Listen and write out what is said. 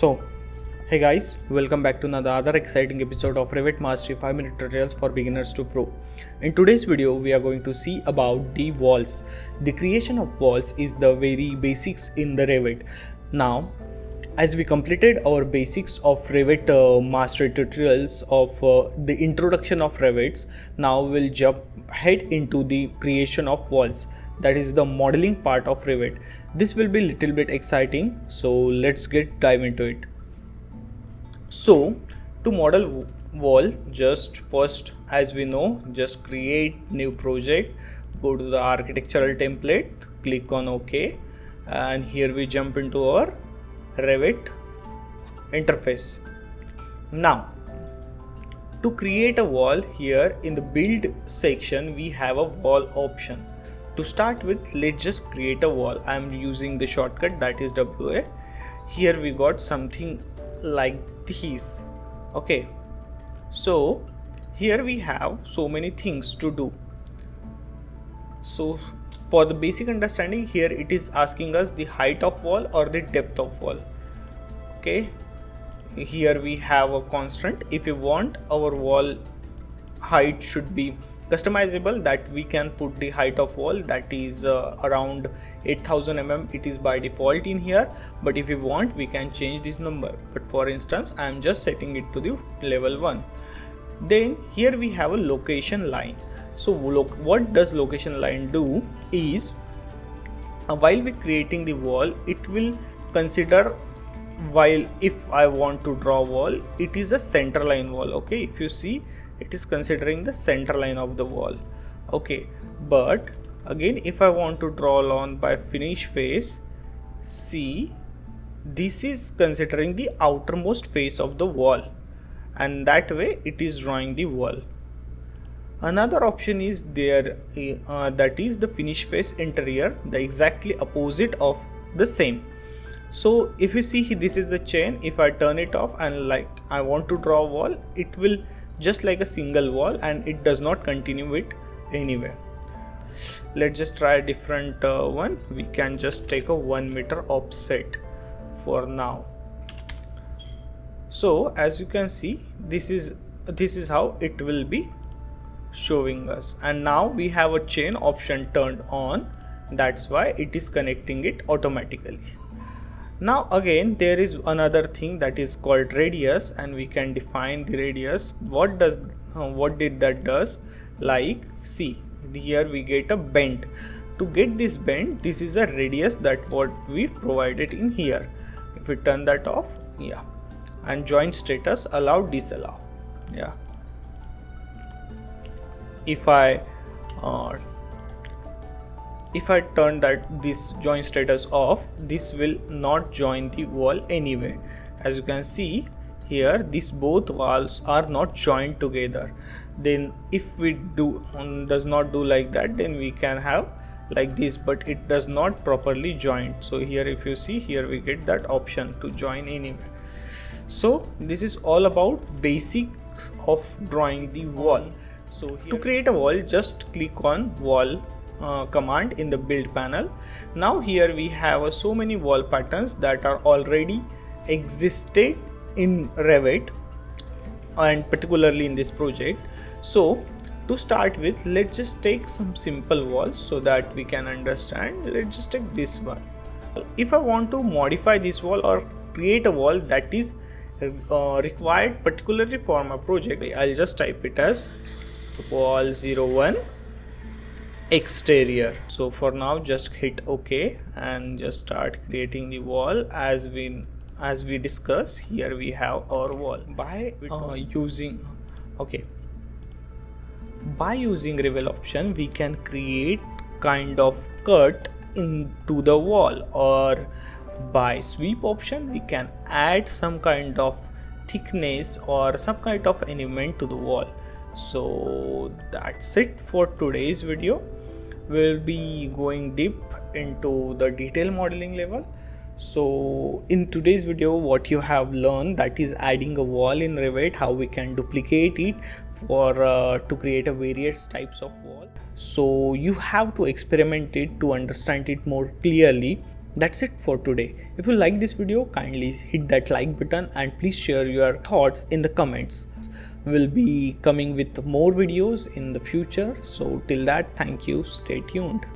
So, hey guys, welcome back to another exciting episode of Revit Mastery 5-minute tutorials for beginners to pro. In today's video, we are going to see about the walls. The creation of walls is the very basics in the Revit. Now, as we completed our basics of Revit mastery tutorials of the introduction of Revits, now we'll jump head into the creation of walls. That is the modeling part of Revit. This will be little bit exciting, so let's dive into it. So to model wall, just first, as we know, just create new project, go to the architectural template, click on OK, and here we jump into our Revit interface. Now to create a wall, here in the build section we have a wall option. To start with, let's just create a wall. I am using the shortcut, that is WA. Here we got something like this. Okay, so here we have so many things to do. So for the basic understanding, here it is asking us the height of wall or the depth of wall. Okay, here we have a constant. If you want our wall height should be customizable, that we can put the height of wall, that is around 8000 mm. It is by default in here, but if you want we can change this number, but for instance I am just setting it to the level 1. Then here we have a location line. So look, what does location line do is while we creating the wall, it will consider, while if I want to draw wall, it is a center line wall. Okay, if you see, it is considering the center line of the wall. Okay, but again if I want to draw along by finish face, see, this is considering the outermost face of the wall, and that way it is drawing the wall. Another option is there, that is the finish face interior, the exactly opposite of the same. So if you see, this is the chain. If I turn it off and like I want to draw a wall, it will just like a single wall and it does not continue it anywhere. Let's just try a different one. We can just take a 1 meter offset for now. So as you can see, this is how it will be showing us, and now we have a chain option turned on. That's why it is connecting it automatically. Now again there is another thing that is called radius, and we can define the radius. What did that does, like see, here we get a bend. To get this bend, this is a radius that what we provided in here. If we turn that off, yeah, and joint status allow disallow, yeah. If I turn this join status off, this will not join the wall anyway. As you can see here, these both walls are not joined together. Then if we does not do like that, then we can have like this, but it does not properly join. So here if you see, here we get that option to join anywhere. So this is all about basics of drawing the wall. So to create a wall, just click on wall command in the build panel. Now here we have so many wall patterns that are already existed in Revit, and particularly in this project. So to start with, let's just take some simple walls so that we can understand. Let's just take this one. If I want to modify this wall or create a wall that is required particularly for my project, I'll just type it as wall 01 exterior. So for now just hit OK and just start creating the wall. As we discuss, here we have our wall by using reveal option. We can create kind of cut into the wall, or by sweep option we can add some kind of thickness or some kind of element to the wall. So that's it for today's video. We'll be going deep into the detail modeling level. So in today's video, what you have learned, that is adding a wall in Revit, how we can duplicate it for to create a various types of wall. So you have to experiment it to understand it more clearly. That's it for today. If you like this video, kindly hit that like button and please share your thoughts in the comments. We'll be coming with more videos in the future. So till that, thank you. Stay tuned.